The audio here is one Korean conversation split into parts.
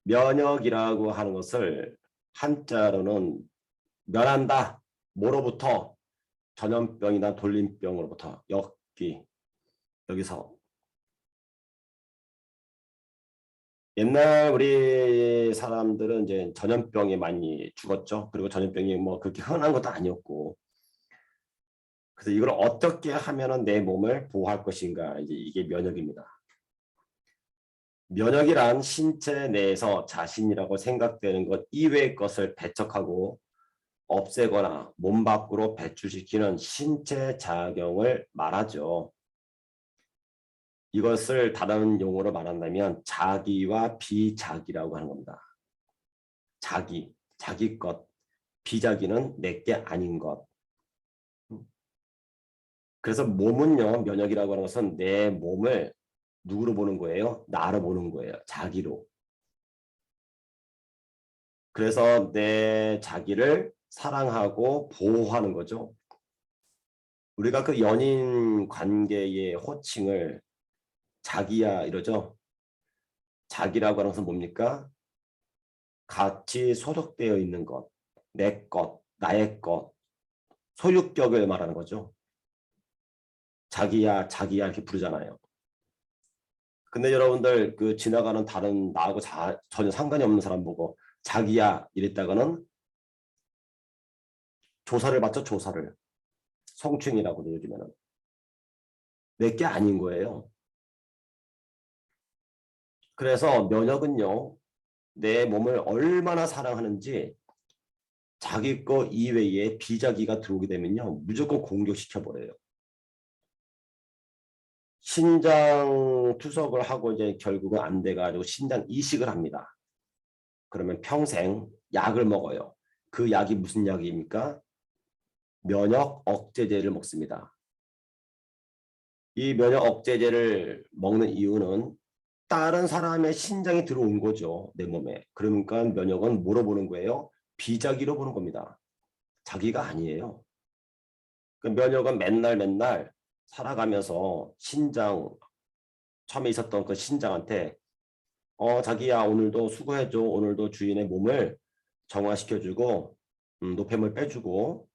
면역이라고 하는 것을 한자로는 면한다. 뭐로부터? 전염병이나 돌림병으로부터. 여기서 옛날 우리 사람들은 이제 전염병에 많이 죽었죠. 그리고 전염병이 뭐 그렇게 흔한 것도 아니었고. 그래서 이걸 어떻게 하면은 내 몸을 보호할 것인가. 이제 이게 면역입니다. 면역이란 신체 내에서 자신이라고 생각되는 것 이외의 것을 배척하고 없애거나 몸 밖으로 배출시키는 신체 작용을 말하죠. 이것을 다른 용어로 말한다면 자기와 비자기라고 하는 겁니다. 자기 것, 비자기는 내게 아닌 것. 그래서 몸은요, 면역이라고 하는 것은 내 몸을 누구로 보는 거예요? 나로 보는 거예요. 자기로. 그래서 내 자기를 사랑하고 보호하는 거죠. 우리가 그 연인 관계의 호칭을 자기야 이러죠. 자기라고 하는 것은 뭡니까? 같이 소속되어 있는 것, 내 것, 나의 것, 소유격을 말하는 거죠. 자기야, 자기야 이렇게 부르잖아요. 근데 여러분들 그 지나가는 다른 나하고 전혀 상관이 없는 사람 보고 자기야 이랬다가는 조사를 받죠. 조사를. 성추행이라고 요즘에는. 내게 아닌 거예요. 그래서 면역은요. 내 몸을 얼마나 사랑하는지 자기 거 이외에 비자기가 들어오게 되면요. 무조건 공격시켜버려요. 신장 투석을 하고 이제 결국은 안 돼가지고 신장 이식을 합니다. 그러면 평생 약을 먹어요. 그 약이 무슨 약입니까? 면역 억제제를 먹습니다. 이 면역 억제제를 먹는 이유는 다른 사람의 신장이 들어온 거죠. 내 몸에. 그러니까 면역은 뭐로 보는 거예요? 비자기로 보는 겁니다. 자기가 아니에요. 그 면역은 맨날 살아가면서 신장, 처음에 있었던 그 신장한테 자기야 오늘도 수고해줘. 오늘도 주인의 몸을 정화시켜주고 노폐물 빼주고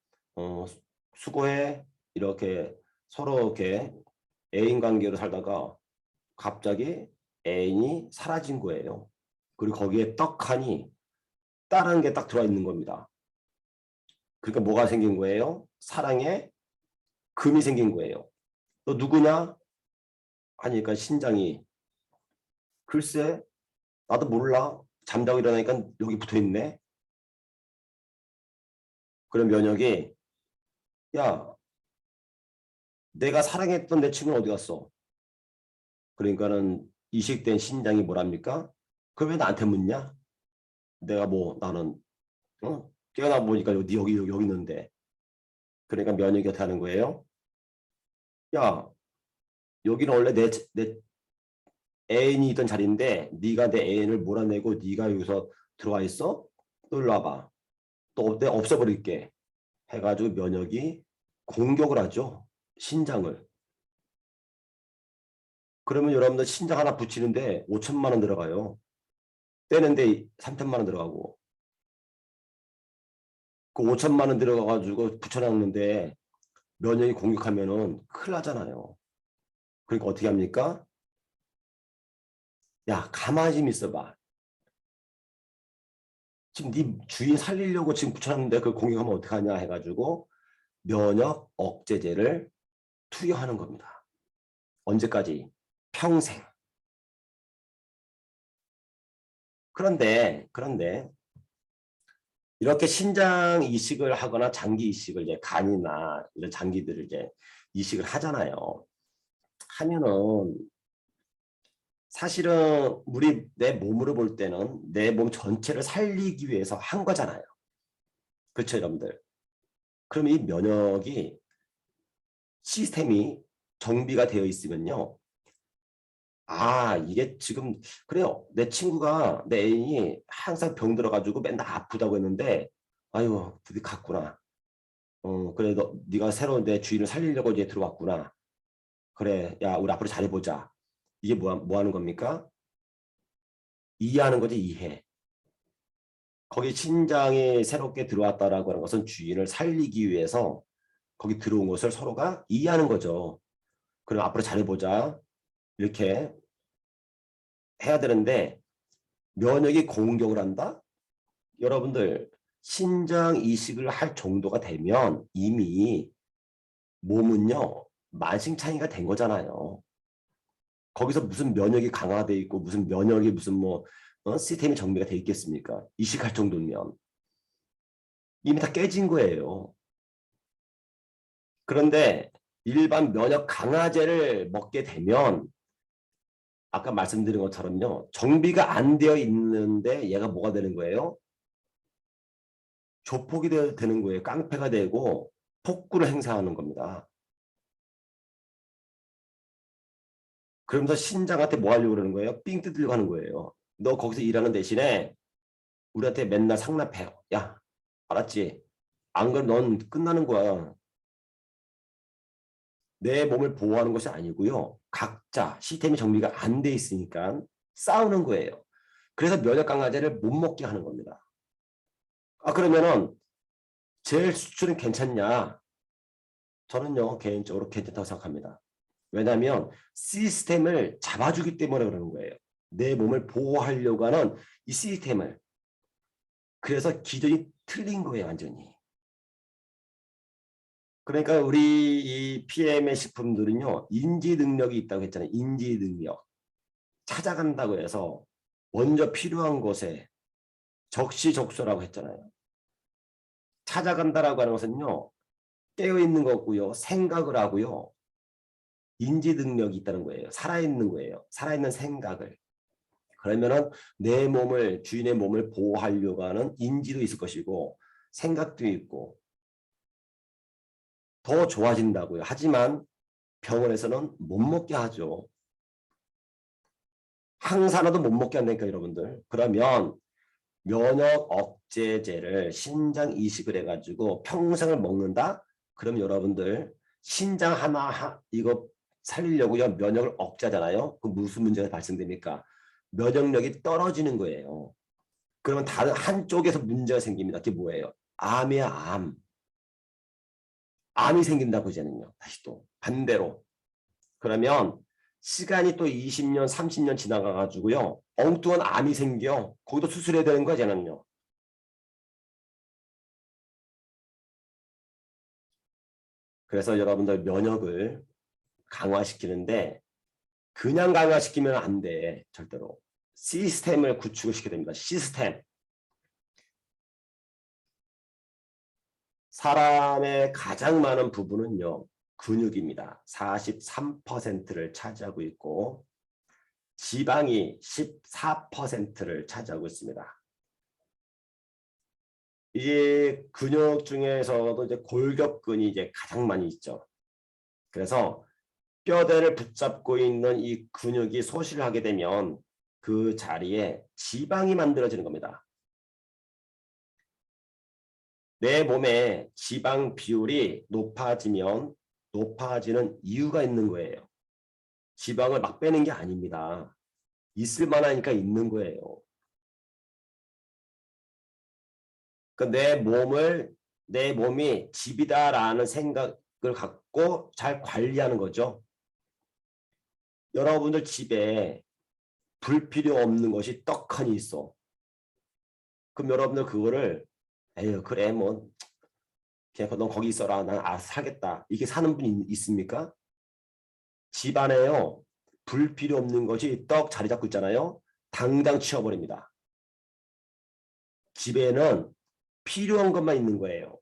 수고해. 이렇게 서로 이렇게 애인 관계로 살다가 갑자기 애인이 사라진 거예요. 그리고 거기에 떡하니 다른 게 딱 들어와 있는 겁니다. 그러니까 뭐가 생긴 거예요? 사랑에 금이 생긴 거예요. 너 누구냐? 하니까 신장이 글쎄 나도 몰라. 잠자고 일어나니까 여기 붙어있네. 그럼 면역이 야 내가 사랑했던 내 친구는 어디 갔어? 그러니까는 이식된 신장이 뭐랍니까? 그럼 왜 나한테 묻냐? 내가 뭐 나는 깨어나 보니까 여기 있는데. 그러니까 면역이 어떻게 하는 거예요? 야 여기는 원래 내 애인이 있던 자리인데 네가 내 애인을 몰아내고 네가 여기서 들어와 있어? 또 일로 와봐. 또 내가 없애버릴게. 해가지고 면역이 공격을 하죠. 신장을. 그러면 여러분들 신장 하나 붙이는데 5천만 원 들어가요. 떼는데 3천만 원 들어가고. 그 5천만 원 들어가가지고 붙여놨는데 면역이 공격하면은 큰일 나잖아요. 그러니까 어떻게 합니까? 야 가만히 좀 있어봐. 지금 네 주인 살리려고 지금 붙여놨는데 그 공격하면 어떡하냐 해가지고 면역 억제제를 투여하는 겁니다. 언제까지? 평생. 그런데 이렇게 신장 이식을 하거나 장기 이식을 이제 간이나 이런 장기들을 이제 이식을 하잖아요. 하면은 사실은 우리 내 몸으로 볼 때는 내 몸 전체를 살리기 위해서 한 거잖아요. 그렇죠, 여러분들? 그럼 이 면역이 시스템이 정비가 되어 있으면요. 아, 이게 지금 그래요. 내 친구가 내 애인이 항상 병 들어가지고 맨날 아프다고 했는데 아유, 드디어 갔구나. 그래 네가 새로 내 주인을 살리려고 이제 들어왔구나. 그래, 야, 우리 앞으로 잘해보자. 이게 뭐 하는 겁니까? 이해하는 거지, 이해. 거기 신장이 새롭게 들어왔다라고 하는 것은 주인을 살리기 위해서 거기 들어온 것을 서로가 이해하는 거죠. 그럼 앞으로 잘해보자. 이렇게 해야 되는데 면역이 공격을 한다? 여러분들 신장 이식을 할 정도가 되면 이미 몸은요 만신창이가 된 거잖아요. 거기서 무슨 면역이 강화돼 있고 무슨 면역이 무슨 뭐 시스템이 정비가 돼 있겠습니까? 이식할 정도면 이미 다 깨진 거예요. 그런데 일반 면역 강화제를 먹게 되면 아까 말씀드린 것처럼요. 정비가 안 되어 있는데 얘가 뭐가 되는 거예요? 조폭이 되는 거예요. 깡패가 되고 폭구를 행사하는 겁니다. 그러면서 신장한테 뭐 하려고 그러는 거예요? 삥 뜯으려고 하는 거예요. 너 거기서 일하는 대신에 우리한테 맨날 상납해. 야, 알았지? 안 그러면 넌 끝나는 거야. 내 몸을 보호하는 것이 아니고요. 각자 시스템이 정비가 안 돼 있으니까 싸우는 거예요. 그래서 면역 강화제를 못 먹게 하는 겁니다. 아 그러면은 제일 수출은 괜찮냐? 저는요 개인적으로 괜찮다고 생각합니다. 왜냐하면 시스템을 잡아주기 때문에 그러는 거예요. 내 몸을 보호하려고 하는 이 시스템을. 그래서 기존이 틀린 거예요 완전히. 그러니까 우리 이 PM의 식품들은요 인지 능력이 있다고 했잖아요. 인지 능력. 찾아간다고 해서 먼저 필요한 곳에 적시적소라고 했잖아요. 찾아간다라고 하는 것은요 깨어있는 거고요. 생각을 하고요. 인지 능력이 있다는 거예요. 살아있는 거예요. 살아있는 생각을. 그러면은 내 몸을 주인의 몸을 보호하려고 하는 인지도 있을 것이고 생각도 있고 더 좋아진다고요. 하지만 병원에서는 못 먹게 하죠. 항산화도 못 먹게 한다니까 여러분들. 그러면 면역 억제제를 신장 이식을 해가지고 평생을 먹는다? 그럼 여러분들 신장 하나 이거 살리려고요 면역을 억제하잖아요. 그 무슨 문제가 발생됩니까? 면역력이 떨어지는 거예요. 그러면 다른 한쪽에서 문제가 생깁니다. 그게 뭐예요? 암이야 암. 암이 생긴다고 이제는요. 다시 또 반대로. 그러면 시간이 또 20년 30년 지나가 가지고요. 엉뚱한 암이 생겨. 거기도 수술해야 되는 거야 쟤는요. 그래서 여러분들 면역을 강화시키는데 그냥 강화시키면 안 돼. 절대로. 시스템을 구축을 시켜야 됩니다. 시스템. 사람의 가장 많은 부분은요. 근육입니다. 43%를 차지하고 있고 지방이 14%를 차지하고 있습니다. 이 근육 중에서도 이제 골격근이 이제 가장 많이 있죠. 그래서 뼈대를 붙잡고 있는 이 근육이 소실을 하게 되면 그 자리에 지방이 만들어지는 겁니다. 내 몸에 지방 비율이 높아지면 높아지는 이유가 있는 거예요. 지방을 막 빼는 게 아닙니다. 있을 만하니까 있는 거예요. 그러니까 내 몸이 집이다라는 생각을 갖고 잘 관리하는 거죠. 여러분들 집에 불필요 없는 것이 떡하니 있어. 그럼 여러분들 그거를 에휴 그래 뭐 그냥 넌 거기 있어라 난 알아서 살겠다 이게 사는 분이 있습니까? 집안에요 불필요 없는 것이 떡 자리 잡고 있잖아요. 당장 치워버립니다. 집에는 필요한 것만 있는 거예요.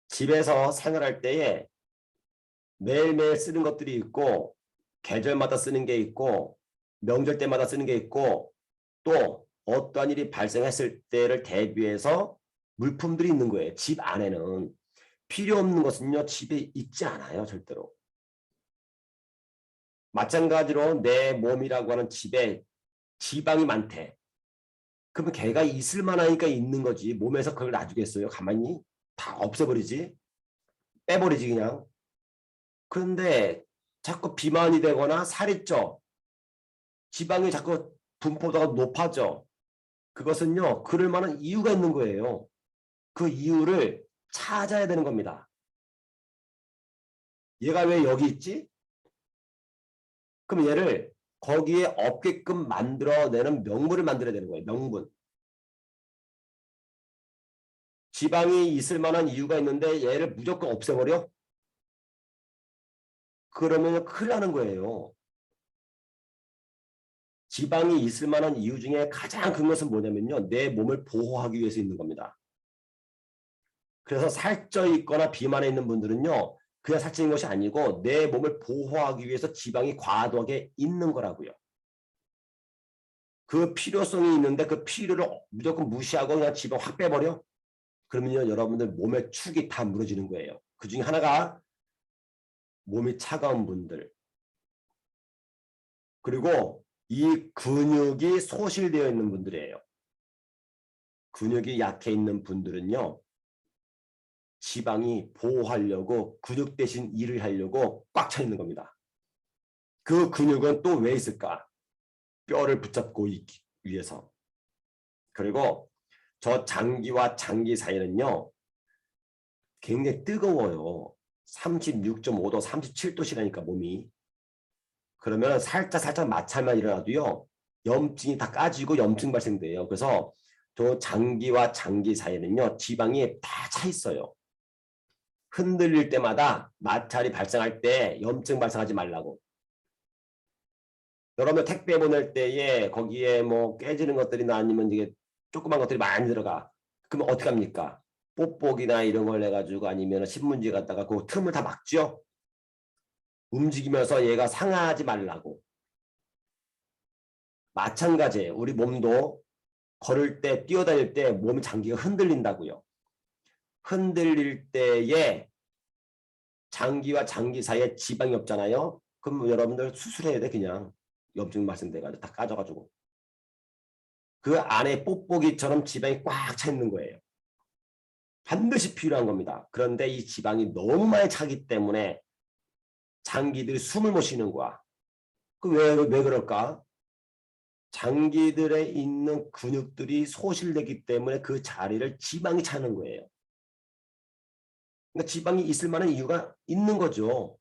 집에서 생활할 때에 매일매일 쓰는 것들이 있고 계절마다 쓰는 게 있고 명절 때마다 쓰는 게 있고 또 어떠한 일이 발생했을 때를 대비해서 물품들이 있는 거예요. 집 안에는. 필요 없는 것은요. 집에 있지 않아요. 절대로. 마찬가지로 내 몸이라고 하는 집에 지방이 많대. 그러면 걔가 있을 만하니까 있는 거지. 몸에서 그걸 놔주겠어요. 가만히 다 없애버리지. 빼버리지 그냥. 그런데 자꾸 비만이 되거나 살이 쪄. 지방이 자꾸 분포도가 높아져. 그것은요, 그럴 만한 이유가 있는 거예요. 그 이유를 찾아야 되는 겁니다. 얘가 왜 여기 있지? 그럼 얘를 거기에 없게끔 만들어내는 명분을 만들어야 되는 거예요. 명분. 지방이 있을 만한 이유가 있는데 얘를 무조건 없애버려? 그러면 큰일 나는 거예요. 지방이 있을 만한 이유 중에 가장 큰 것은 뭐냐면요. 내 몸을 보호하기 위해서 있는 겁니다. 그래서 살쪄 있거나 비만해 있는 분들은요. 그냥 살찌는 것이 아니고 내 몸을 보호하기 위해서 지방이 과도하게 있는 거라고요. 그 필요성이 있는데 그 필요를 무조건 무시하고 그냥 지방 확 빼버려? 그러면요. 여러분들 몸의 축이 다 무너지는 거예요. 그 중에 하나가 몸이 차가운 분들. 그리고 이 근육이 소실되어 있는 분들이에요. 근육이 약해 있는 분들은요. 지방이 보호하려고 근육 대신 일을 하려고 꽉 차 있는 겁니다. 그 근육은 또 왜 있을까? 뼈를 붙잡고 있기 위해서. 그리고 저 장기와 장기 사이는요. 굉장히 뜨거워요. 36.5도, 37도시라니까 몸이. 그러면 살짝 마찰만 일어나도요. 염증이 다 까지고 염증 발생돼요. 그래서 저 장기와 장기 사이는요. 지방이 다 차 있어요. 흔들릴 때마다 마찰이 발생할 때 염증 발생하지 말라고. 여러분 택배 보낼 때에 거기에 뭐 깨지는 것들이나 아니면 이게 조그만 것들이 많이 들어가. 그러면 어떻게 합니까? 뽁뽁이나 이런 걸 해가지고 아니면 신문지 갖다가 그 틈을 다 막죠. 움직이면서 얘가 상하지 말라고. 마찬가지예요. 우리 몸도 걸을 때 뛰어다닐 때 몸 장기가 흔들린다고요. 흔들릴 때에 장기와 장기 사이에 지방이 없잖아요. 그럼 여러분들 수술해야 돼. 그냥 염증 발생돼가지고 다 까져가지고 그 안에 뽁뽁이처럼 지방이 꽉 차 있는 거예요. 반드시 필요한 겁니다. 그런데 이 지방이 너무 많이 차기 때문에 장기들이 숨을 못 쉬는 거야. 왜 그럴까? 장기들에 있는 근육들이 소실되기 때문에 그 자리를 지방이 차는 거예요. 그러니까 지방이 있을 만한 이유가 있는 거죠.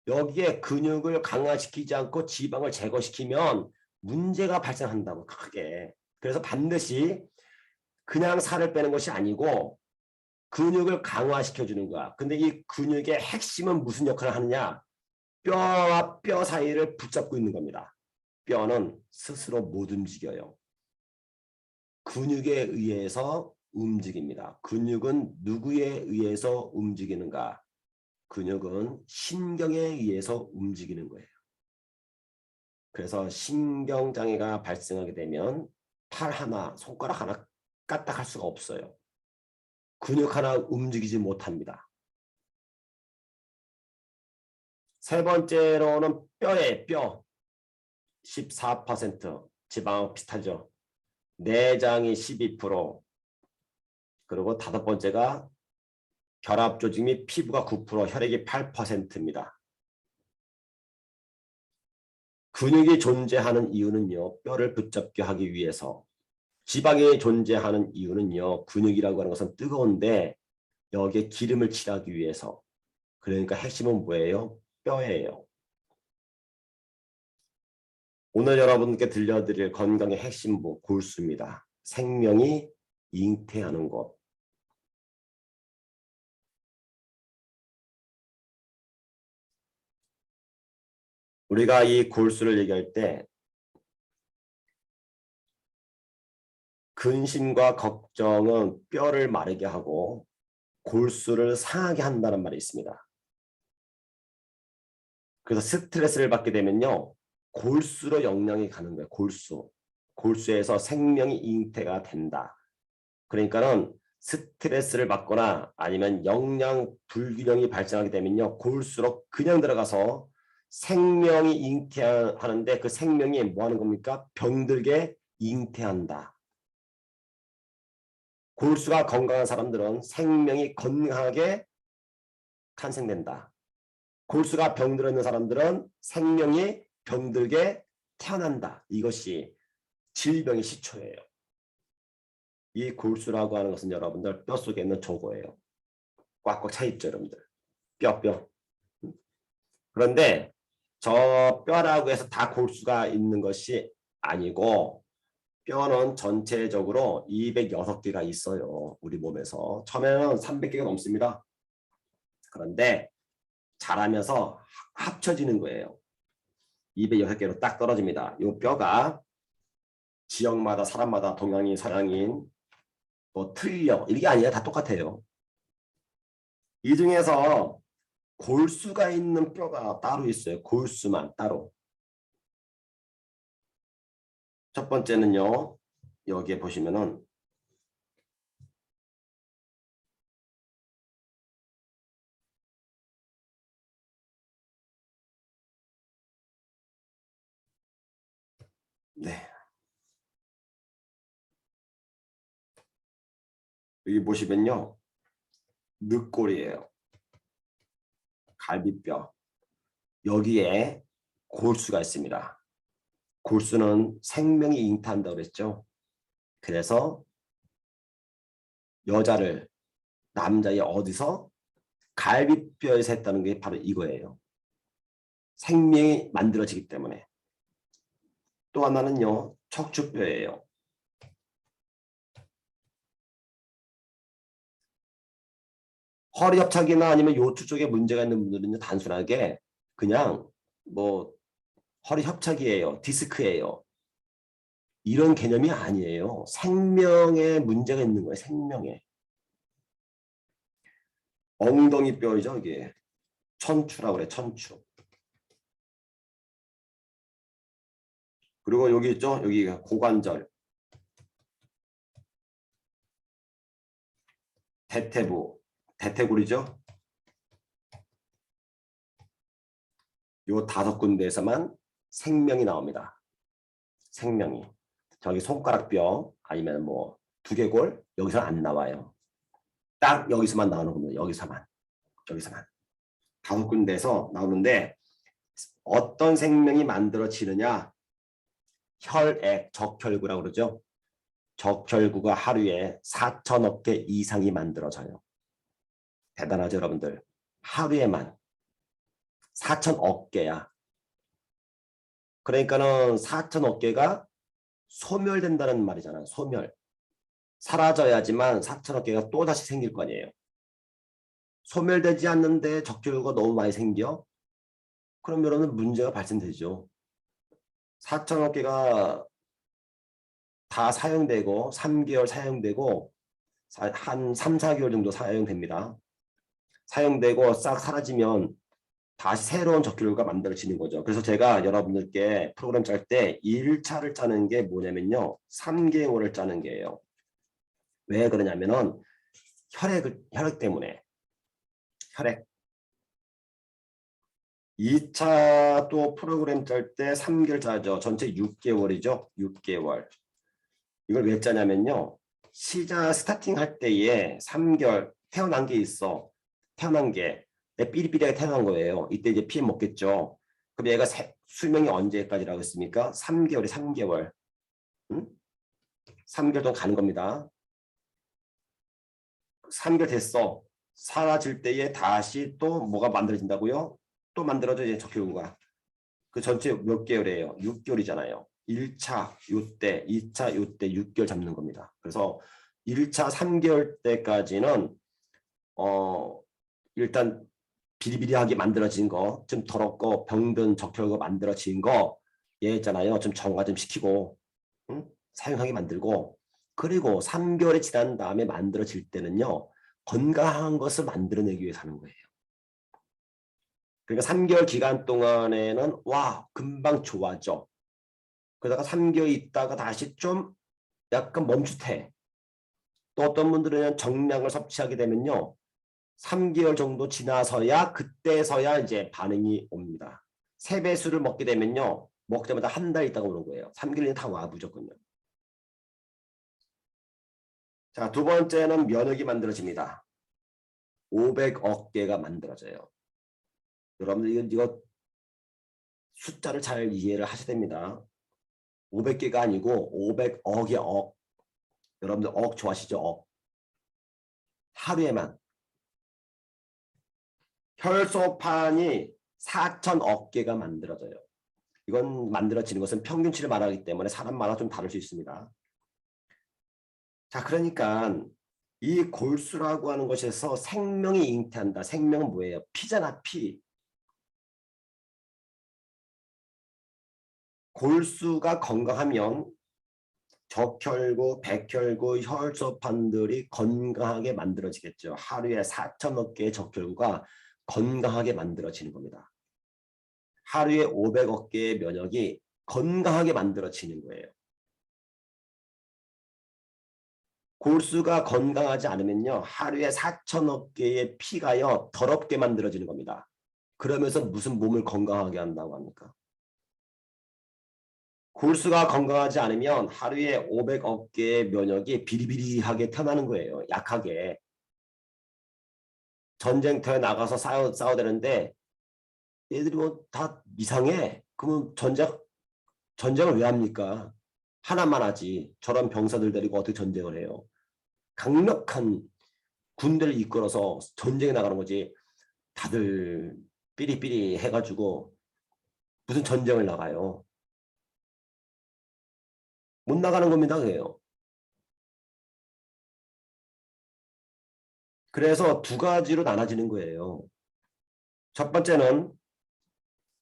여기에 근육을 강화시키지 않고 지방을 제거시키면 문제가 발생한다고 크게. 그래서 반드시 그냥 살을 빼는 것이 아니고 근육을 강화시켜주는 거야. 근데 이 근육의 핵심은 무슨 역할을 하느냐? 뼈와 뼈 사이를 붙잡고 있는 겁니다. 뼈는 스스로 못 움직여요. 근육에 의해서 움직입니다. 근육은 누구에 의해서 움직이는가? 근육은 신경에 의해서 움직이는 거예요. 그래서 신경장애가 발생하게 되면 팔 하나, 손가락 하나 까딱할 수가 없어요. 근육 하나 움직이지 못합니다. 세 번째로는 뼈에 뼈 14% 지방하고 비슷하죠. 내장이 12% 그리고 다섯 번째가 결합 조직 및 피부가 9% 혈액이 8%입니다. 근육이 존재하는 이유는요. 뼈를 붙잡게 하기 위해서 지방이 존재하는 이유는요. 근육이라고 하는 것은 뜨거운데 여기에 기름을 칠하기 위해서 그러니까 핵심은 뭐예요? 뼈예요. 오늘 여러분께 들려드릴 건강의 핵심부 골수입니다. 생명이 잉태하는 것. 우리가 이 골수를 얘기할 때 근심과 걱정은 뼈를 마르게 하고 골수를 상하게 한다는 말이 있습니다. 그래서 스트레스를 받게 되면요. 골수로 영향이 가는 거예요. 골수. 골수에서 생명이 잉태가 된다. 그러니까는 스트레스를 받거나 아니면 영양 불균형이 발생하게 되면요. 골수로 그냥 들어가서 생명이 잉태하는데 그 생명이 뭐 하는 겁니까? 병들게 잉태한다. 골수가 건강한 사람들은 생명이 건강하게 탄생된다. 골수가 병들어 있는 사람들은 생명이 병들게 태어난다. 이것이 질병의 시초예요. 이 골수라고 하는 것은 여러분들 뼛속에 있는 조거예요. 꽉꽉 차 있죠, 여러분들. 뼈. 그런데 저 뼈라고 해서 다 골수가 있는 것이 아니고 뼈는 전체적으로 206개가 있어요. 우리 몸에서. 처음에는 300개가 넘습니다. 그런데 자라면서 합쳐지는 거예요. 206개로 딱 떨어집니다. 이 뼈가 지역마다 사람마다 동양인, 서양인 뭐 틀려. 이게 아니라 다 똑같아요. 이 중에서 골수가 있는 뼈가 따로 있어요. 골수만 따로. 첫 번째는요. 여기에 보시면은 네. 여기 보시면요. 늑골이에요. 갈비뼈. 여기에 골수가 있습니다. 골수는 생명이 잉태한다고 그랬죠. 그래서 여자를 남자의 어디서 갈비뼈에서 했다는 게 바로 이거예요. 생명이 만들어지기 때문에. 또 하나는요. 척추뼈예요. 허리 협착이나 아니면 요추 쪽에 문제가 있는 분들은요. 단순하게 그냥 뭐 허리 협착이에요. 디스크예요. 이런 개념이 아니에요. 생명에 문제가 있는 거예요. 생명에. 엉덩이 뼈이죠. 이게 천추라고 그래. 천추. 그리고 여기 있죠. 여기가 고관절. 대퇴부. 대퇴골이죠. 요 5군데에서만 생명이 나옵니다. 생명이. 저기 손가락뼈 아니면 뭐 두개골 여기서 안 나와요. 딱 여기서만 나오는 겁니다. 여기서만. 5군데에서 나오는데 어떤 생명이 만들어지느냐. 혈액, 적혈구라고 그러죠. 적혈구가 하루에 4천억 개 이상이 만들어져요. 대단하죠, 여러분들. 하루에만 4천억 개야. 그러니까는 4천억 개가 소멸된다는 말이잖아요. 소멸. 사라져야지만 4천억 개가 또 다시 생길 거 아니에요. 소멸되지 않는데 적혈구가 너무 많이 생겨? 그럼 여러분 문제가 발생되죠. 4천억 개가 다 사용되고 3개월 사용되고 한 3, 4개월 정도 사용됩니다. 사용되고 싹 사라지면 다시 새로운 적혈구가 만들어지는 거죠. 그래서 제가 여러분들께 프로그램 짤 때 1차를 짜는 게 뭐냐면요. 3개월을 짜는 게예요. 왜 그러냐면은 혈액 때문에. 혈액. 2차 또 프로그램 짤 때 3개월 짜죠. 전체 6개월이죠. 6개월. 이걸 왜 짜냐면요. 스타팅 할 때에 3개월 태어난 게 있어. 태어난 게 삐리삐리하게 태어난 거예요. 이때 이제 피 먹겠죠. 그럼 얘가 수명이 언제까지라고 했습니까? 3개월이 3개월. 응? 3개월 동안 가는 겁니다. 3개월 됐어. 사라질 때에 다시 또 뭐가 만들어진다고요? 또 만들어져 이제 적혈구가. 그 전체 몇 개월이에요? 6개월이잖아요. 1차 요때, 2차 요때 6개월 잡는 겁니다. 그래서 1차 3개월 때까지는 일단 비리비리하게 만들어진 거, 좀 더럽고 병든 적혈구가 만들어진 거, 얘 있잖아요. 좀 정화 좀 시키고 응? 사용하게 만들고 그리고 3개월이 지난 다음에 만들어질 때는요. 건강한 것을 만들어내기 위해서 하는 거예요. 그러니까 3개월 기간 동안에는 와 금방 좋아져. 그러다가 3개월 있다가 다시 좀 약간 멈칫해. 또 어떤 분들은 정량을 섭취하게 되면요. 3개월 정도 지나서야 그때서야 이제 반응이 옵니다. 3배수를 먹게 되면요. 먹자마자 한 달 있다가 오는 거예요. 3개월이 다 와 무조건요. 자, 두 번째는 면역이 만들어집니다. 500억 개가 만들어져요. 여러분들 이거 숫자를 잘 이해를 하셔야 됩니다. 500개가 아니고 500억의 억. 여러분들 억 좋아하시죠? 억. 하루에만. 혈소판이 4천억 개가 만들어져요. 이건 만들어지는 것은 평균치를 말하기 때문에 사람마다 좀 다를 수 있습니다. 자, 그러니까 이 골수라고 하는 것에서 생명이 잉태한다. 생명은 뭐예요? 피잖아, 피. 골수가 건강하면 적혈구, 백혈구, 혈소판들이 건강하게 만들어지겠죠. 하루에 4천억 개의 적혈구가 건강하게 만들어지는 겁니다. 하루에 500억 개의 면역이 건강하게 만들어지는 거예요. 골수가 건강하지 않으면요. 하루에 4천억 개의 피가요. 더럽게 만들어지는 겁니다. 그러면서 무슨 몸을 건강하게 한다고 합니까? 골수가 건강하지 않으면 하루에 500억 개의 면역이 비리비리하게 태어나는 거예요. 약하게. 전쟁터에 나가서 싸워대는데 얘들이 뭐 다 이상해. 그러면 전쟁을 왜 합니까? 하나만 하지. 저런 병사들 데리고 어떻게 전쟁을 해요? 강력한 군대를 이끌어서 전쟁에 나가는 거지. 다들 삐리삐리 해가지고 무슨 전쟁을 나가요? 못 나가는 겁니다. 그래요. 그래서 두 가지로 나눠지는 거예요. 첫 번째는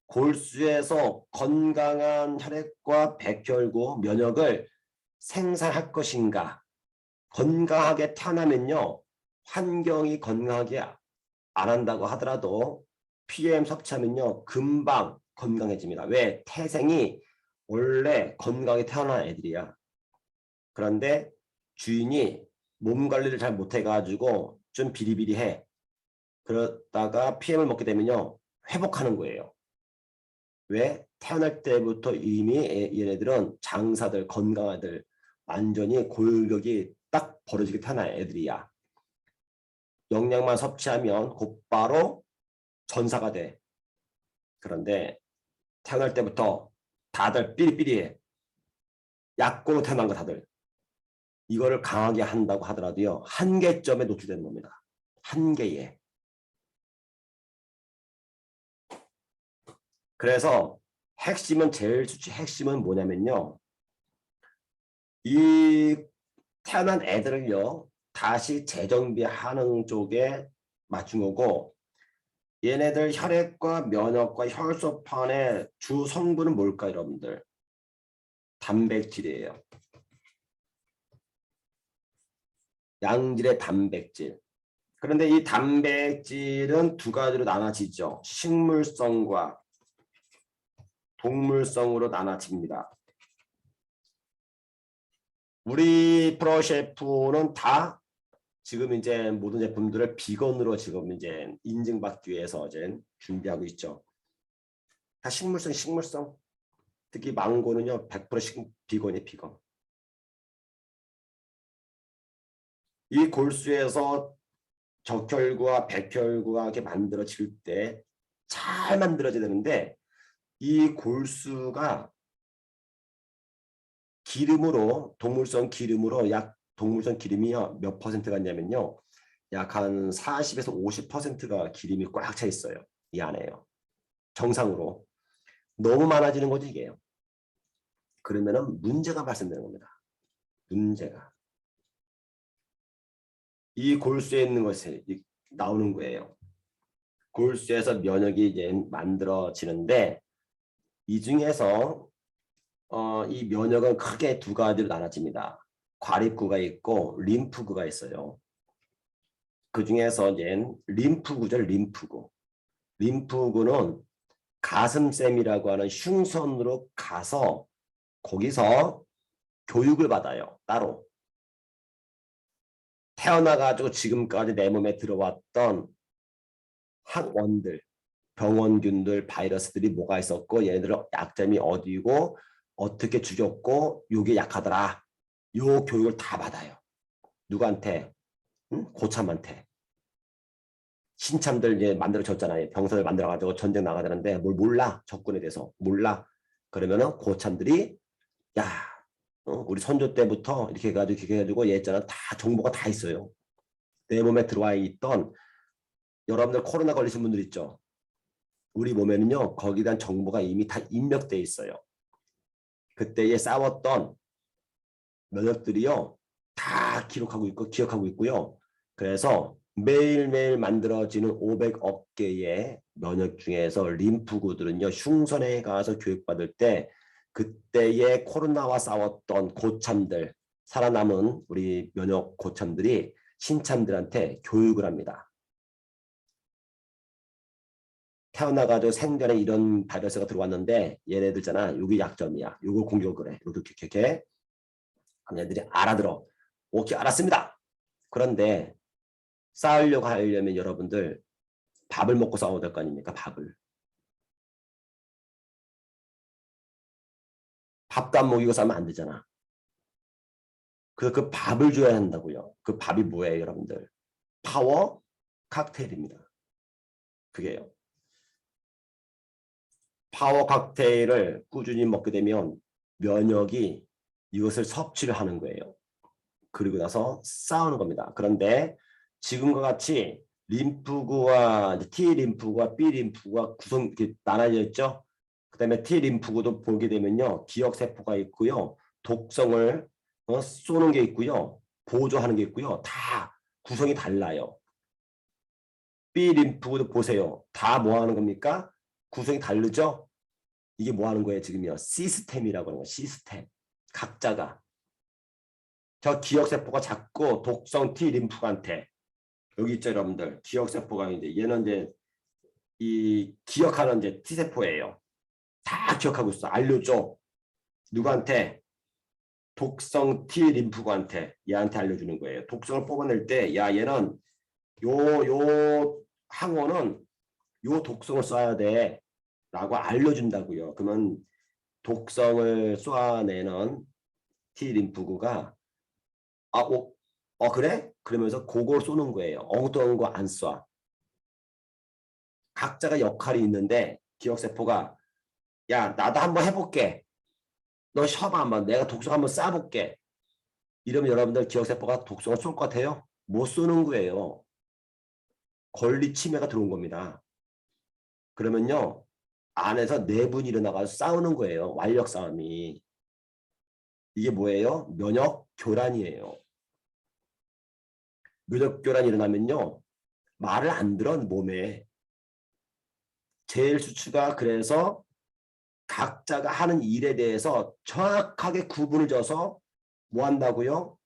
골수에서 건강한 혈액과 백혈구, 면역을 생산할 것인가. 건강하게 태어나면요. 환경이 건강하게 안 한다고 하더라도 PM 섭취하면요. 금방 건강해집니다. 왜? 태생이 원래 건강하게 태어난 애들이야. 그런데 주인이 몸 관리를 잘 못해가지고 좀 비리비리해. 그러다가 PM을 먹게 되면요. 회복하는 거예요. 왜? 태어날 때부터 이미 얘네들은 장사들, 건강아들 완전히 골격이 딱 벌어지게 태어난 애들이야. 영양만 섭취하면 곧바로 전사가 돼. 그런데 태어날 때부터 다들 삐리삐리해. 약골로 태어난 거 다들. 이거를 강하게 한다고 하더라도요. 한계점에 노출되는 겁니다. 한계에. 그래서 핵심은 뭐냐면요. 이 태어난 애들을요. 다시 재정비하는 쪽에 맞춘 거고 얘네들 혈액과 면역과 혈소판의 주 성분은 뭘까 여러분들? 단백질이에요. 양질의 단백질. 그런데 이 단백질은 두 가지로 나눠지죠. 식물성과 동물성으로 나눠집니다. 우리 프로셰프는 다 지금 이제 모든 제품들을 비건으로 지금 이제 인증받기 위해서 이제 준비하고 있죠. 다 식물성. 특히 망고는요, 100% 비건이 비건. 이 골수에서 적혈구와 백혈구가 이렇게 만들어질 때 잘 만들어져야 되는데 이 골수가 기름으로 동물성 기름이요 몇 퍼센트가 있냐면요 약 한 40에서 50%가 기름이 꽉 차 있어요. 이 안에요. 정상으로 너무 많아지는 거지 이게요. 그러면은 문제가 발생되는 겁니다. 문제가 이 골수에 있는 것이 나오는 거예요. 골수에서 면역이 이제 만들어지는데 이 중에서 이 면역은 크게 두 가지로 나눠집니다. 과립구가 있고 림프구가 있어요. 그 중에서 이제 림프구죠, 림프구. 림프구는 가슴샘이라고 하는 흉선으로 가서 거기서 교육을 받아요. 따로. 태어나가지고 지금까지 내 몸에 들어왔던 항원들, 병원균들, 바이러스들이 뭐가 있었고 얘네들 약점이 어디고 어떻게 죽였고 요게 약하더라. 요 교육을 다 받아요. 누구한테? 응? 고참한테. 신참들 이제 만들어졌잖아요. 병사들 만들어가지고 전쟁 나가야 되는데 뭘 몰라. 적군에 대해서 몰라. 그러면은 고참들이 야, 우리 선조 때부터 이렇게 해가지고 예전에 다 정보가 다 있어요. 내 몸에 들어와 있던 여러분들 코로나 걸리신 분들 있죠. 우리 몸에는요 거기에 대한 정보가 이미 다 입력돼 있어요. 그때에 싸웠던 면역들이요 다 기록하고 있고 기억하고 있고요. 그래서 매일매일 만들어지는 500억 개의 면역 중에서 림프구들은요 흉선에 가서 교육받을 때 그때의 코로나와 싸웠던 고참들, 살아남은 우리 면역 고참들이 신참들한테 교육을 합니다. 태어나가지고 생전에 이런 바이러스가 들어왔는데 얘네들잖아. 여기 약점이야. 요걸 공격을 해. 이렇게 얘네들이 알아들어. 오케이, 알았습니다. 그런데 싸우려고 하려면 여러분들 밥을 먹고 싸워야 될 거 아닙니까? 밥도 안 먹이고 싸우면 안 되잖아. 그래서 그 밥을 줘야 한다고요. 그 밥이 뭐예요, 여러분들? 파워 칵테일입니다. 그게요. 파워 칵테일을 꾸준히 먹게 되면 면역이 이것을 섭취를 하는 거예요. 그리고 나서 싸우는 겁니다. 그런데 지금과 같이 림프구와 T 림프구와 B 림프구가 구성 이렇게 나눠져 있죠. 그다음에 T 림프구도 보게 되면요, 기억 세포가 있고요, 독성을 쏘는 게 있고요, 보조하는 게 있고요, 다 구성이 달라요. B 림프구도 보세요. 다 뭐 하는 겁니까? 구성이 다르죠? 이게 뭐 하는 거예요, 지금요? 시스템이라고 하는 거예요. 시스템. 각자가. 저 기억세포가 자꾸 독성 T 림프한테 여기 있죠, 여러분들. 기억세포가 이제 얘는 이제 이 기억하는 이제 T세포예요. 다 기억하고 있어. 알려줘. 누구한테? 독성 T 림프구한테 얘한테 알려주는 거예요. 독성을 뽑아낼 때, 야, 얘는 요 항원은 요 독성을 써야 돼. 라고 알려준다고요. 그러면 독성을 쏘아내는 T 림프구가 그래? 그러면서 그걸 쏘는 거예요. 엉뚱한 거 안 쏴. 각자가 역할이 있는데 기억세포가 야, 나도 한번 해볼게. 너 쉬어봐 한번. 내가 독성 한번 쏴볼게. 이러면 여러분들 기억세포가 독성을 쏠 것 같아요? 못 쏘는 거예요. 권리 침해가 들어온 겁니다. 그러면요, 안에서 내분이 일어나가서 싸우는 거예요. 완력 싸움이. 이게 뭐예요? 면역 교란이에요. 면역 교란이 일어나면요, 말을 안 들어 몸에. 제일 수치가 그래서 각자가 하는 일에 대해서 정확하게 구분을 져서 뭐 한다고요?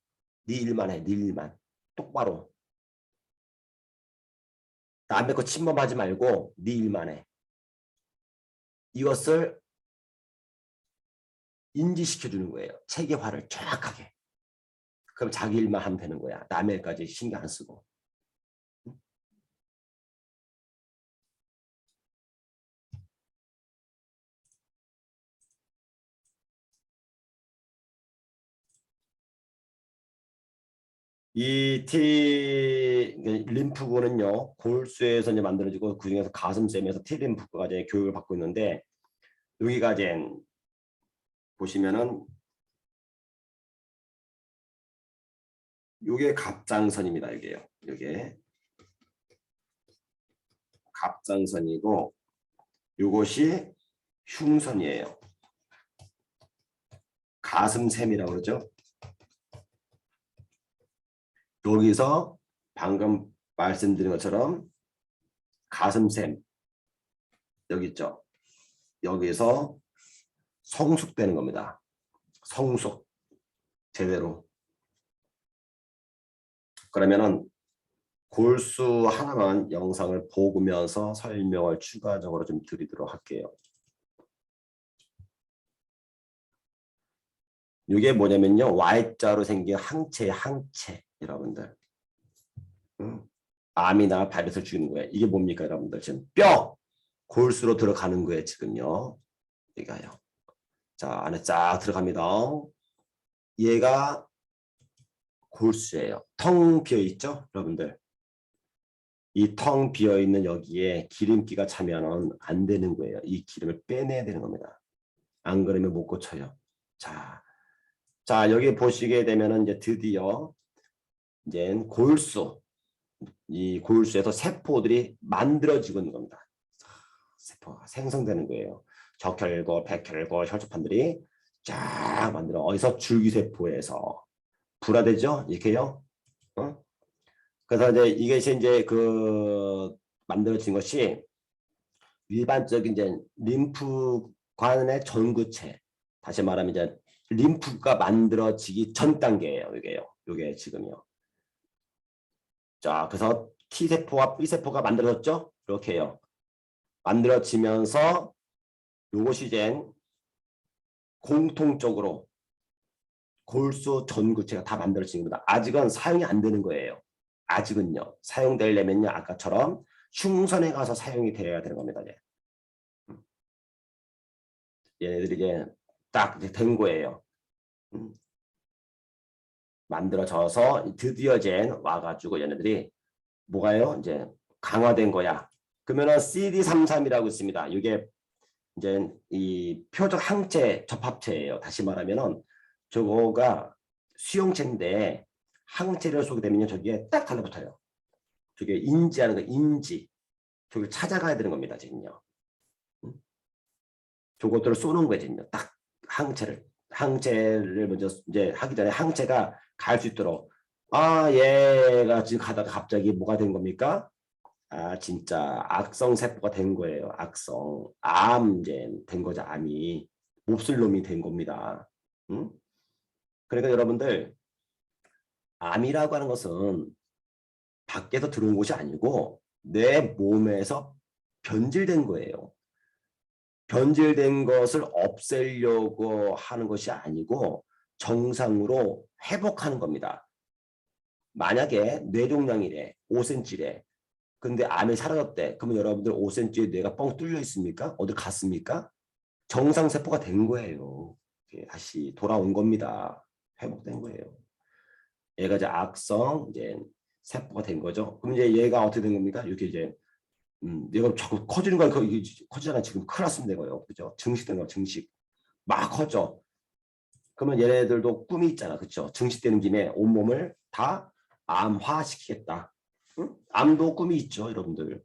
네 일만 해. 네 일만. 똑바로. 남의 거 침범하지 말고 네 일만 해. 이것을 인지시켜주는 거예요. 체계화를 정확하게. 그럼 자기 일만 하면 되는 거야. 남의 일까지 신경 안 쓰고. 이 림프구는요, 골수에서 이제 만들어지고 그중에서 가슴쌤에서 T 림프구가 이제 교육을 받고 있는데, 여기가 이제 보시면은 요게 갑장선입니다. 이게요. 요게 갑장선이고 요것이 흉선이에요. 가슴샘이라고 그러죠. 여기서 방금 말씀드린 것처럼 가슴샘 여기 있죠. 여기서 성숙되는 겁니다. 성숙 제대로. 그러면은 골수 하나만 영상을 보면서 설명을 추가적으로 좀 드리도록 할게요. 이게 뭐냐면요, Y자로 생긴 항체 여러분들. 암이나 바이러스를 죽이는 거예요. 이게 뭡니까, 여러분들? 지금 뼈 골수로 들어가는 거예요, 지금요. 얘가요. 자, 안에 쫙 들어갑니다. 얘가 골수예요. 텅 비어 있죠, 여러분들. 이 텅 비어 있는 여기에 기름기가 차면은 안 되는 거예요. 이 기름을 빼내야 되는 겁니다. 안 그러면 못 고쳐요. 자, 여기 보시게 되면은 이제 드디어 이제 골수, 이 골수에서 세포들이 만들어지고 있는 겁니다. 세포가 생성되는 거예요. 적혈구, 백혈구, 혈소판들이 쫙 만들어. 어디서? 줄기세포에서. 분화되죠? 이렇게요. 어? 그래서 이제 이게 그 만들어진 것이 일반적인 이제 림프관의 전구체. 다시 말하면 이제 림프가 만들어지기 전 단계예요. 이게 지금요. 자, 그래서 T세포와 B세포가 만들어졌죠? 이렇게요. 만들어지면서 요것이 이제 공통적으로 골수 전구체가 다 만들어지는 겁니다. 아직은 사용이 안 되는 거예요. 아직은요. 사용되려면요. 아까처럼 흉선에 가서 사용이 되어야 되는 겁니다. 이제. 얘네들이 이제 딱 된 거예요. 만들어져서 드디어 이제 와가지고 얘네들이 뭐가요? 이제 강화된 거야. 그러면은 CD33이라고 있습니다. 이게 이제 이 표적 항체 접합체예요. 다시 말하면은 저거가 수용체인데 항체를 쏘게 되면요. 저기에 딱 달라붙어요. 저게 인지하는 거, 인지. 저걸 찾아가야 되는 겁니다. 지금요. 저것들을 쏘는 거예요. 지금요. 딱 항체를 먼저 이제 하기 전에 항체가 갈 수 있도록. 아, 얘가 지금 가다가 갑자기 뭐가 된 겁니까? 아, 진짜 악성 세포가 된 거예요. 악성. 암 이제 된 거죠. 암이. 몹쓸 놈이 된 겁니다. 응? 그러니까 여러분들 암이라고 하는 것은 밖에서 들어온 것이 아니고 내 몸에서 변질된 거예요. 변질된 것을 없애려고 하는 것이 아니고 정상으로 회복하는 겁니다. 만약에 뇌종양이래, 5cm래. 근데 암이 사라졌대. 그러면 여러분들 5cm의 뇌가 뻥 뚫려 있습니까? 어디 갔습니까? 정상세포가 된 거예요. 다시 돌아온 겁니다. 회복된 거예요. 얘가 이제 악성 이제 세포가 된 거죠. 그럼 이제 얘가 어떻게 된 겁니까? 이렇게 이제 얘가 자꾸 커지는 거야. 커지잖아. 지금 큰일 났습니다. 이거요. 그죠? 증식된 거, 증식. 막 커져. 그러면 얘네들도 꿈이 있잖아. 그렇죠? 증식되는 김에 온몸을 다 암화시키겠다. 응? 암도 꿈이 있죠, 여러분들.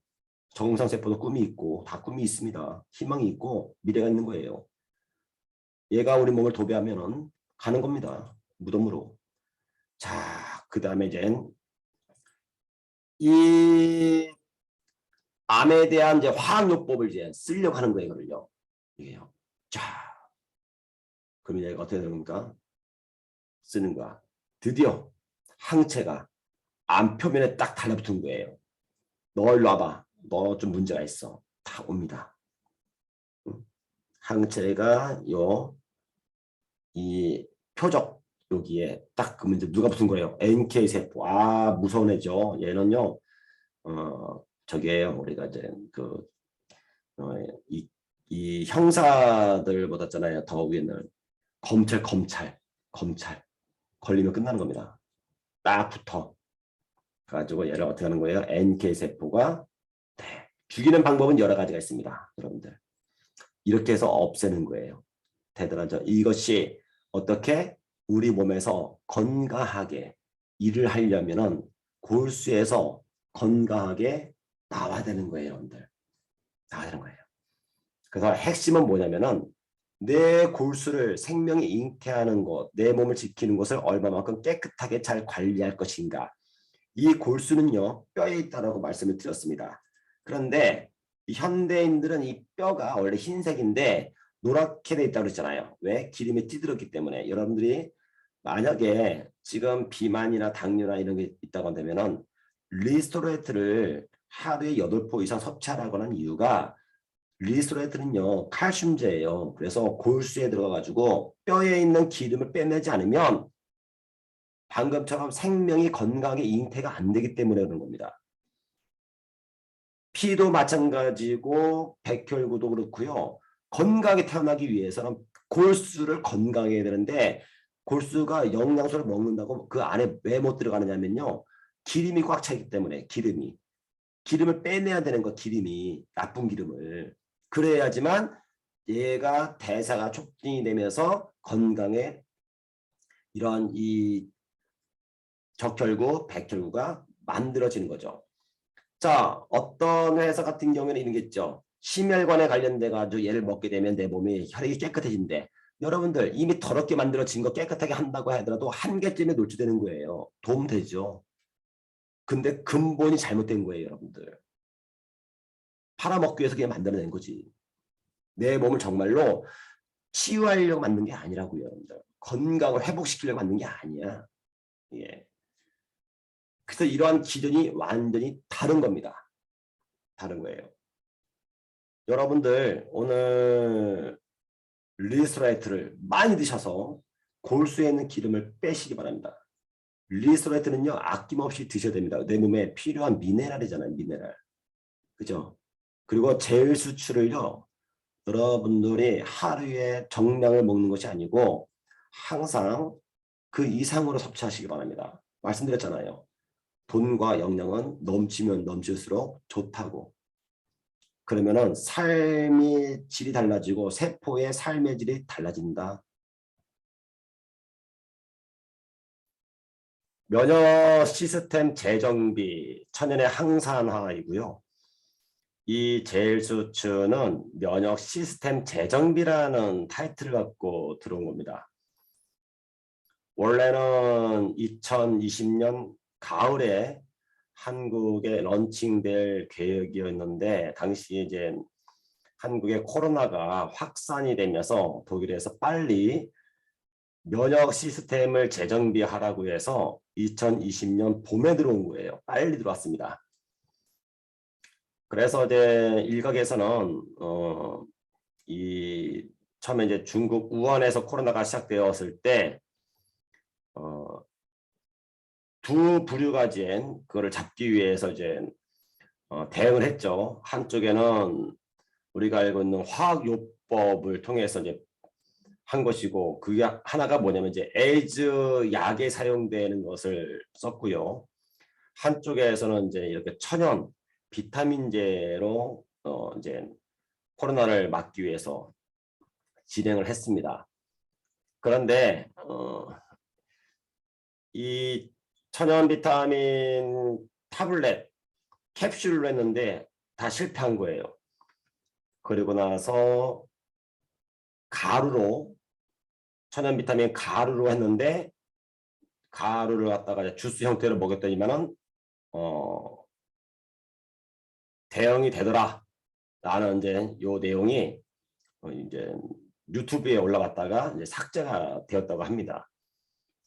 정상세포도 꿈이 있고 다 꿈이 있습니다. 희망이 있고 미래가 있는 거예요. 얘가 우리 몸을 도배하면은 가는 겁니다. 무덤으로. 자, 그 다음에 이제 이 암에 대한 이제 화학요법을 이제 쓰려고 하는 거예요, 이거를요. 이게요. 자, 그럼 얘가 어떻게 되는 겁니까? 쓰는 거야. 드디어 항체가 암 표면에 딱 달라붙은 거예요. 너 일로 와봐. 너 좀 문제가 있어. 다 옵니다. 항체가 이 표적 여기에 딱 그 문제 누가 붙은 거예요? NK 세포. 아, 무서운 애죠. 얘는요. 저게요. 우리가 이제 그 이 형사들 보다잖아요. 더 위에는 검찰 걸리면 끝나는 겁니다. 딱 붙어 가지고 얘를 어떻게 하는 거예요? NK 세포가 죽이는 방법은 여러 가지가 있습니다. 여러분들 이렇게 해서 없애는 거예요. 대단하죠. 이것이 어떻게 우리 몸에서 건강하게 일을 하려면은 골수에서 건강하게 나와야 되는 거예요, 여러분들. 나와야 되는 거예요. 그래서 핵심은 뭐냐면은 내 골수를 생명이 잉태하는 것, 내 몸을 지키는 것을 얼마만큼 깨끗하게 잘 관리할 것인가. 이 골수는요, 뼈에 있다라고 말씀을 드렸습니다. 그런데 현대인들은 이 뼈가 원래 흰색인데 노랗게 돼 있다고 그랬잖아요. 왜? 기름이 찌들었기 때문에. 여러분들이 만약에 지금 비만이나 당뇨나 이런 게 있다고 한다면은 리스토레트를 하루에 8포 이상 섭취하라고 하는 이유가 리스토레트는요 칼슘제예요. 그래서 골수에 들어가가지고 뼈에 있는 기름을 빼내지 않으면 방금처럼 생명이 건강하게 잉태가 안 되기 때문에 그런 겁니다. 피도 마찬가지고 백혈구도 그렇고요. 건강하게 태어나기 위해서는 골수를 건강해야 되는데 골수가 영양소를 먹는다고 그 안에 왜 못 들어가느냐면요. 기름이 꽉 차 있기 때문에 기름을 빼내야 되는 거 기름이 나쁜 기름을 그래야지만 얘가 대사가 촉진이 되면서 건강에 이런 이 적혈구, 백혈구가 만들어지는 거죠. 자, 어떤 회사 같은 경우에는 이런 게 있죠. 심혈관에 관련돼 가지고 얘를 먹게 되면 내 몸이 혈액이 깨끗해진대. 여러분들 이미 더럽게 만들어진 거 깨끗하게 한다고 하더라도 한계점에 노출되는 거예요. 도움되죠. 근데 근본이 잘못된 거예요, 여러분들. 팔아먹기 위해서 그냥 만들어낸 거지. 내 몸을 정말로 치유하려고 만든 게 아니라고요, 여러분들. 건강을 회복시키려고 만든 게 아니야. 예. 그래서 이러한 기준이 완전히 다른 겁니다. 다른 거예요. 여러분들 오늘 리스토라이트를 많이 드셔서 골수에 있는 기름을 빼시기 바랍니다. 리스토라이트는요, 아낌없이 드셔야 됩니다. 내 몸에 필요한 미네랄이잖아요, 미네랄. 그죠? 그리고 제일 수치를요, 여러분들이 하루에 정량을 먹는 것이 아니고 항상 그 이상으로 섭취하시기 바랍니다. 말씀드렸잖아요. 돈과 영양은 넘치면 넘칠수록 좋다고. 그러면은 삶의 질이 달라지고 세포의 삶의 질이 달라진다. 면역 시스템 재정비, 천연의 항산화이고요. 이 제일수츠는 면역 시스템 재정비라는 타이틀을 갖고 들어온 겁니다. 원래는 2020년 가을에 한국에 런칭될 계획이었는데 당시 이제 한국에 코로나가 확산이 되면서 독일에서 빨리 면역 시스템을 재정비하라고 해서 2020년 봄에 들어온 거예요. 빨리 들어왔습니다. 그래서 이제 일각에서는 이 처음에 이제 중국 우한에서 코로나가 시작되었을 때 두 부류가 이제 그거를 잡기 위해서 이제 대응을 했죠. 한쪽에는 우리가 알고 있는 화학요법을 통해서 이제 한 것이고 그게 하나가 뭐냐면 이제 에이즈 약에 사용되는 것을 썼고요. 한쪽에서는 이제 이렇게 천연 비타민제로 이제 코로나를 막기 위해서 진행을 했습니다. 그런데 이 천연 비타민 타블렛 캡슐로 했는데 다 실패한 거예요. 그리고 나서 가루로 천연 비타민 가루로 했는데 가루를 갖다가 주스 형태로 먹였더니만은 대응이 되더라 라는 이제 요 내용이 이제 유튜브에 올라갔다가 이제 삭제가 되었다고 합니다.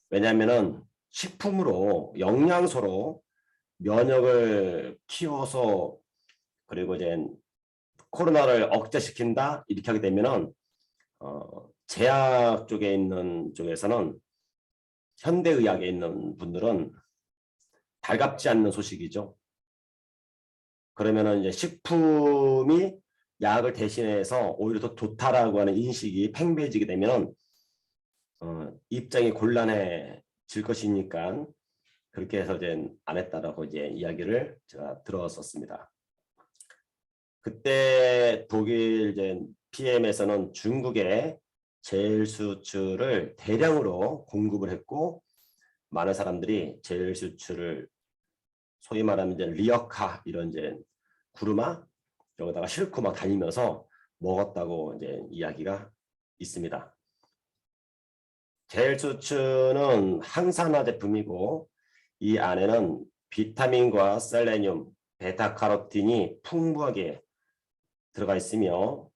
왜냐하면은 식품으로 영양소로 면역을 키워서 그리고 이제 코로나를 억제시킨다 이렇게 하게 되면은 제약 쪽에 있는 쪽에서는 현대의학에 있는 분들은 달갑지 않는 소식이죠. 그러면은 이제 식품이 약을 대신해서 오히려 더 좋다라고 하는 인식이 팽배해지게 되면 입장이 곤란해질 것이니까 그렇게 해서 이제 안 했다라고 이제 이야기를 제가 들었었습니다. 그때 독일 이제 PM에서는 중국에 제일수출을 대량으로 공급을 했고 많은 사람들이 제일수출을 소위 말하면 이제 리어카 이런 이제 구르마 여기다가 싣고 막 다니면서 먹었다고 이제 이야기가 있습니다. 제일수출은 항산화 제품이고 이 안에는 비타민과 셀레늄, 베타카로틴이 풍부하게 들어가 있으며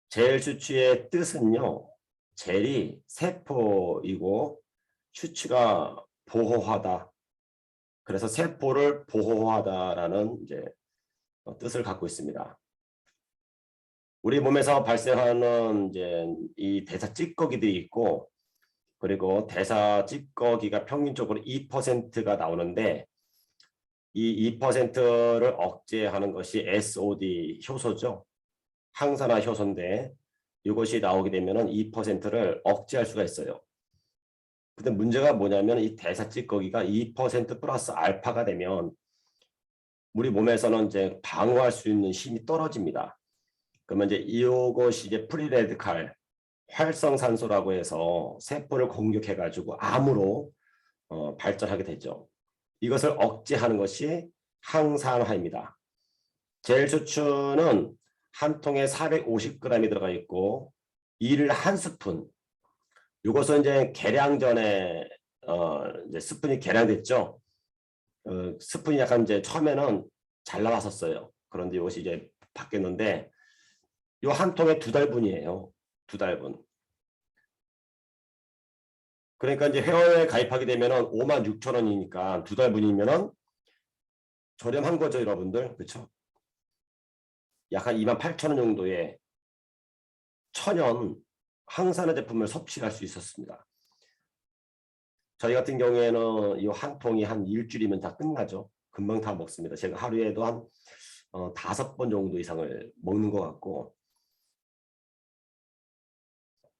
젤 슈츠의 뜻은요. 젤이 세포이고 슈츠가 보호하다. 그래서 세포를 보호하다라는 이제 뜻을 갖고 있습니다. 우리 몸에서 발생하는 이제 이 대사 찌꺼기들이 있고 그리고 대사 찌꺼기가 평균적으로 2%가 나오는데 이 2%를 억제하는 것이 SOD 효소죠. 항산화 효소인데 이것이 나오게 되면 2%를 억제할 수가 있어요. 근데 문제가 뭐냐면 이 대사 찌꺼기가 2% 플러스 알파가 되면 우리 몸에서는 이제 방어할 수 있는 힘이 떨어집니다. 그러면 이제 이것이 이제 프리레디칼 활성산소라고 해서 세포를 공격해가지고 암으로 발전하게 되죠. 이것을 억제하는 것이 항산화입니다. 젤 수추는 한 통에 450g이 들어가 있고 이를 한 스푼. 이것은 이제 계량 전에 이제 스푼이 계량됐죠. 스푼이 약간 이제 처음에는 잘 나왔었어요. 그런데 이것이 이제 바뀌었는데 요 한 통에 2달분이에요. 2달분. 그러니까 이제 회원에 가입하게 되면은 56,000원이니까 2달분이면은 저렴한 거죠, 여러분들. 그렇죠? 약 한 28,000원 정도의 천연 항산화 제품을 섭취할 수 있었습니다. 저희 같은 경우에는 이 한 통이 한 일주일이면 다 끝나죠. 금방 다 먹습니다. 제가 하루에도 한 5번 정도 이상을 먹는 것 같고,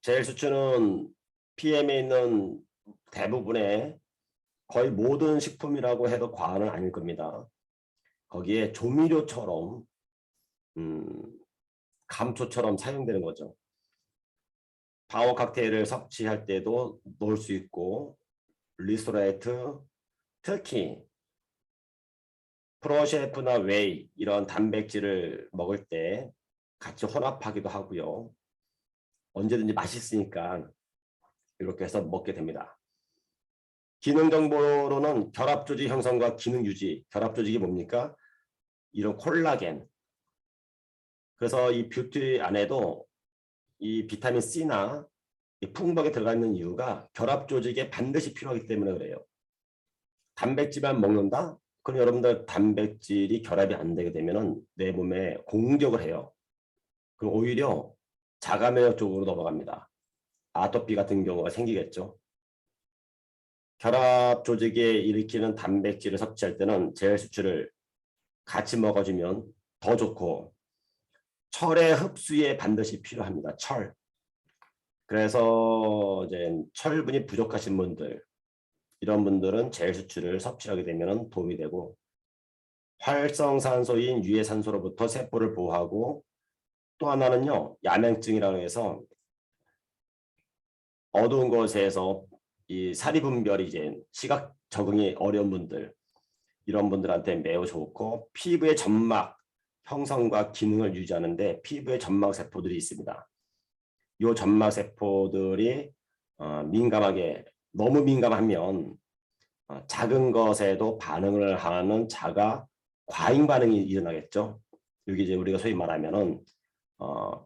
젤 수치는 PM에 있는 대부분의 거의 모든 식품이라고 해도 과언은 아닐 겁니다. 거기에 조미료처럼 감초처럼 사용되는 거죠. 파워 칵테일을 섭취할 때도 넣을 수 있고, 리스토레이트, 특히 프로셰프나 웨이 이런 단백질을 먹을 때 같이 혼합하기도 하고요. 언제든지 맛있으니까 이렇게 해서 먹게 됩니다. 기능 정보로는 결합 조직 형성과 기능 유지. 결합 조직이 뭡니까? 이런 콜라겐. 그래서 이 뷰티 안에도 이 비타민 C나 풍부하게 들어가 있는 이유가 결합 조직에 반드시 필요하기 때문에 그래요. 단백질만 먹는다? 그럼 여러분들 단백질이 결합이 안 되게 되면은 내 몸에 공격을 해요. 그럼 오히려 자가 면역 쪽으로 넘어갑니다. 아토피 같은 경우가 생기겠죠. 결합 조직에 일으키는 단백질을 섭취할 때는 젤 수치를 같이 먹어주면 더 좋고, 철의 흡수에 반드시 필요합니다. 철. 그래서 이제 철분이 부족하신 분들, 이런 분들은 젤 수치를 섭취하게 되면 도움이 되고, 활성산소인 유해산소로부터 세포를 보호하고, 또 하나는요, 야맹증이라고 해서 어두운 곳에서 이 사리 분별이 이제 시각 적응이 어려운 분들, 이런 분들한테 매우 좋고, 피부의 점막 형성과 기능을 유지하는데 피부의 점막 세포들이 있습니다. 이 점막 세포들이 민감하게, 너무 민감하면 작은 것에도 반응을 하는 자가 과잉 반응이 일어나겠죠. 여기 이제 우리가 소위 말하면은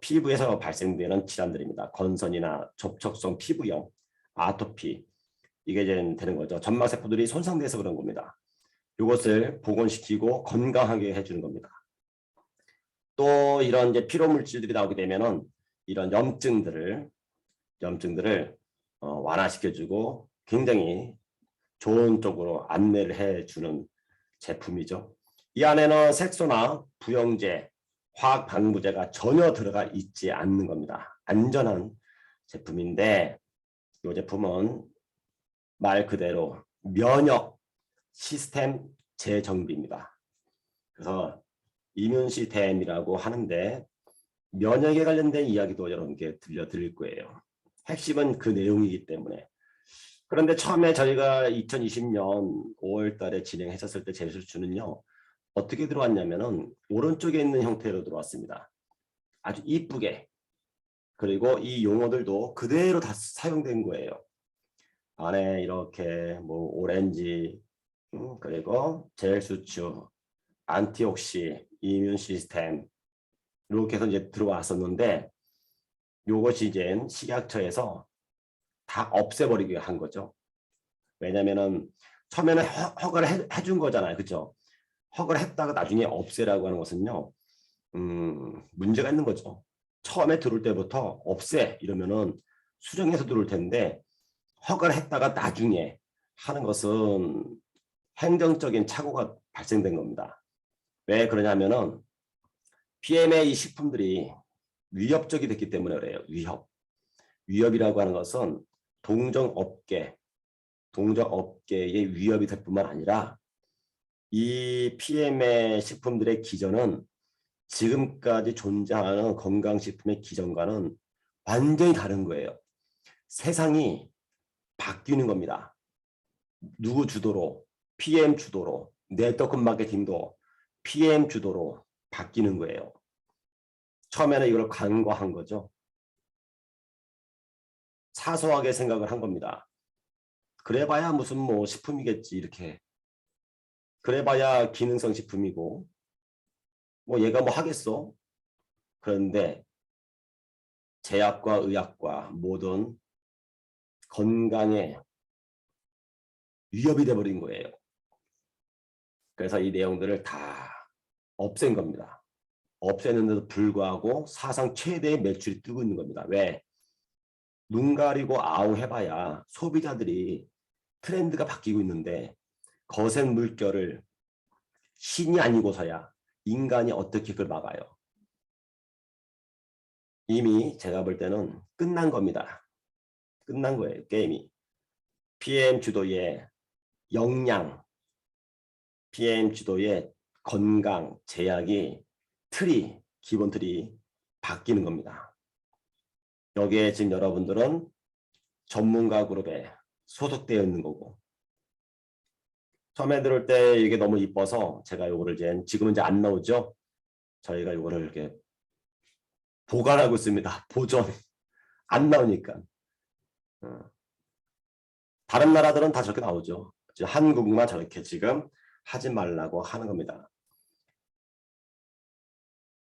피부에서 발생되는 질환들입니다. 건선이나 접촉성 피부염, 아토피, 이게 이제 되는 거죠. 점막 세포들이 손상돼서 그런 겁니다. 이것을 복원시키고 건강하게 해주는 겁니다. 또 이런 이제 피로 물질들이 나오게 되면은 이런 염증들을 완화시켜주고 굉장히 좋은 쪽으로 안내를 해주는 제품이죠. 이 안에는 색소나 부영제, 화학 방부제가 전혀 들어가 있지 않는 겁니다. 안전한 제품인데 이 제품은 말 그대로 면역 시스템 재정비입니다. 그래서 이뮨 시스템이라고 하는데 면역에 관련된 이야기도 여러분께 들려드릴 거예요. 핵심은 그 내용이기 때문에. 그런데 처음에 저희가 2020년 5월 달에 진행했었을 때 제수추는요. 어떻게 들어왔냐면은 오른쪽에 있는 형태로 들어왔습니다. 아주 이쁘게. 그리고 이 용어들도 그대로 다 사용된 거예요. 안에 이렇게 뭐 오렌지, 그리고 젤수추, 안티옥시, 이뮨 시스템 이렇게 해서 이제 들어왔었는데 요것이 이제 식약처에서 다 없애버리게 한 거죠. 왜냐면은 처음에는 허가를 해준 거잖아요. 그렇죠? 허가를 했다가 나중에 없애라고 하는 것은요. 문제가 있는 거죠. 처음에 들어올 때부터 없애 이러면은 수정해서 들어올 텐데 허가를 했다가 나중에 하는 것은 행정적인 착오가 발생된 겁니다. 왜 그러냐면은 PMA 이 식품들이 위협적이 됐기 때문에 그래요. 위협이라고 하는 것은 동종업계의 위협이 될 뿐만 아니라 이 PMA 식품들의 기전은 지금까지 존재하는 건강식품의 기전과는 완전히 다른 거예요. 세상이 바뀌는 겁니다. 누구 주도로? PM 주도로. 네트워크 마케팅도 PM 주도로 바뀌는 거예요. 처음에는 이걸 간과한 거죠. 사소하게 생각을 한 겁니다. 그래봐야 무슨 뭐 식품이겠지 이렇게. 그래봐야 기능성 식품이고 뭐 얘가 뭐 하겠어. 그런데 제약과 의학과 모든 건강에 위협이 돼버린 거예요. 그래서 이 내용들을 다 없앤 겁니다. 없애는데도 불구하고 사상 최대의 매출이 뜨고 있는 겁니다. 왜? 눈 가리고 아웅 해봐야 소비자들이 트렌드가 바뀌고 있는데 거센 물결을 신이 아니고서야 인간이 어떻게 그걸 막아요? 이미 제가 볼 때는 끝난 겁니다. 끝난 거예요. 게임이. PM 주도의 역량, PM 주도의 건강, 제약이 기본 틀이 바뀌는 겁니다. 여기에 지금 여러분들은 전문가 그룹에 소속되어 있는 거고 처음에 들을 때 이게 너무 이뻐서 제가 요거를 지금은 이제 안 나오죠. 저희가 요거를 이렇게 보관하고 있습니다. 보존 안 나오니까. 다른 나라들은 다 저렇게 나오죠. 한국만 저렇게 지금 하지 말라고 하는 겁니다.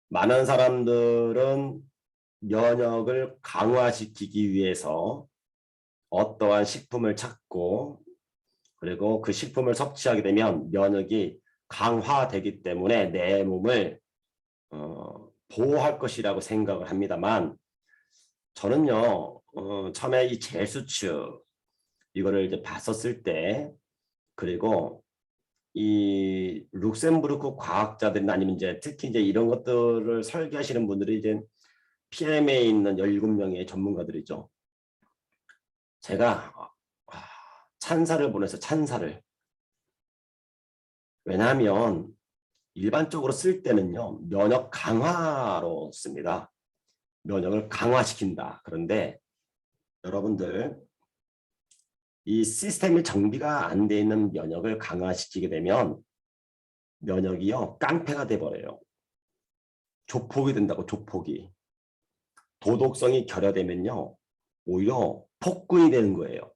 많은 사람들은 면역을 강화시키기 위해서 어떠한 식품을 찾고 그리고 그 식품을 섭취하게 되면 면역이 강화되기 때문에 내 몸을 보호할 것이라고 생각을 합니다만 저는요 처음에 이 제수추 이거를 이제 봤었을 때 그리고 이 룩셈부르크 과학자들이나 아니면 이제 특히 이제 이런 것들을 설계하시는 분들이 이제 PM에 있는 17명의 전문가들이죠. 제가 찬사를 보내서 찬사를. 왜냐하면 일반적으로 쓸 때는요. 면역 강화로 씁니다. 면역을 강화시킨다. 그런데 여러분들 이 시스템이 정비가 안 돼 있는 면역을 강화시키게 되면 면역이요. 깡패가 돼버려요. 조폭이 된다고 조폭이. 도덕성이 결여되면요. 오히려 폭군이 되는 거예요.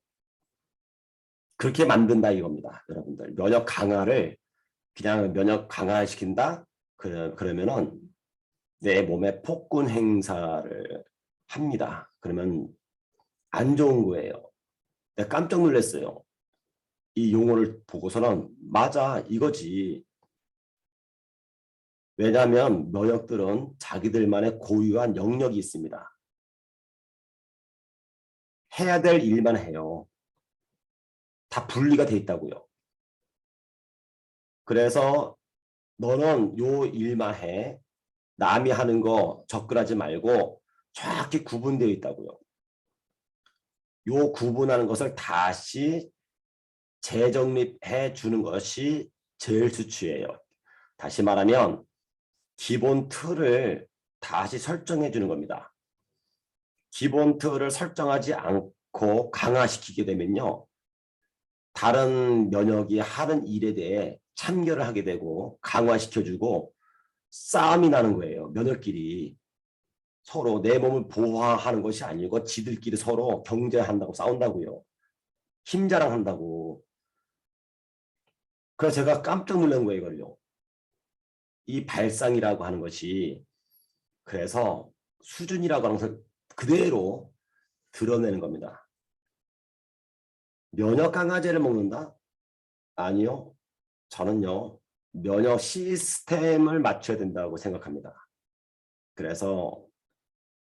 그렇게 만든다 이겁니다. 여러분들 면역 강화를 그냥 면역 강화시킨다? 그러면은 내 몸에 폭군 행사를 합니다. 그러면 안 좋은 거예요. 내가 깜짝 놀랐어요. 이 용어를 보고서는 맞아 이거지. 왜냐하면 면역들은 자기들만의 고유한 영역이 있습니다. 해야 될 일만 해요. 다 분리가 돼 있다고요. 그래서 너는 요 일만 해. 남이 하는 거 접근하지 말고 정확히 구분되어 있다고요. 요 구분하는 것을 다시 재정립해 주는 것이 제일 수치예요. 다시 말하면 기본 틀을 다시 설정해 주는 겁니다. 기본 틀을 설정하지 않고 강화시키게 되면요. 다른 면역이 하는 일에 대해 참여를 하게 되고 강화시켜주고 싸움이 나는 거예요. 면역끼리. 서로 내 몸을 보호하는 것이 아니고 지들끼리 서로 경쟁한다고 싸운다고요. 힘자랑한다고. 그래서 제가 깜짝 놀란 거예요. 이걸요. 이 발상이라고 하는 것이 그래서 수준이라고 하는 것을 그대로 드러내는 겁니다. 면역 강화제를 먹는다? 아니요. 저는요. 면역 시스템을 맞춰야 된다고 생각합니다. 그래서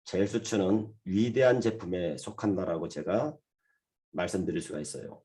제일수추는 위대한 제품에 속한다라고 제가 말씀드릴 수가 있어요.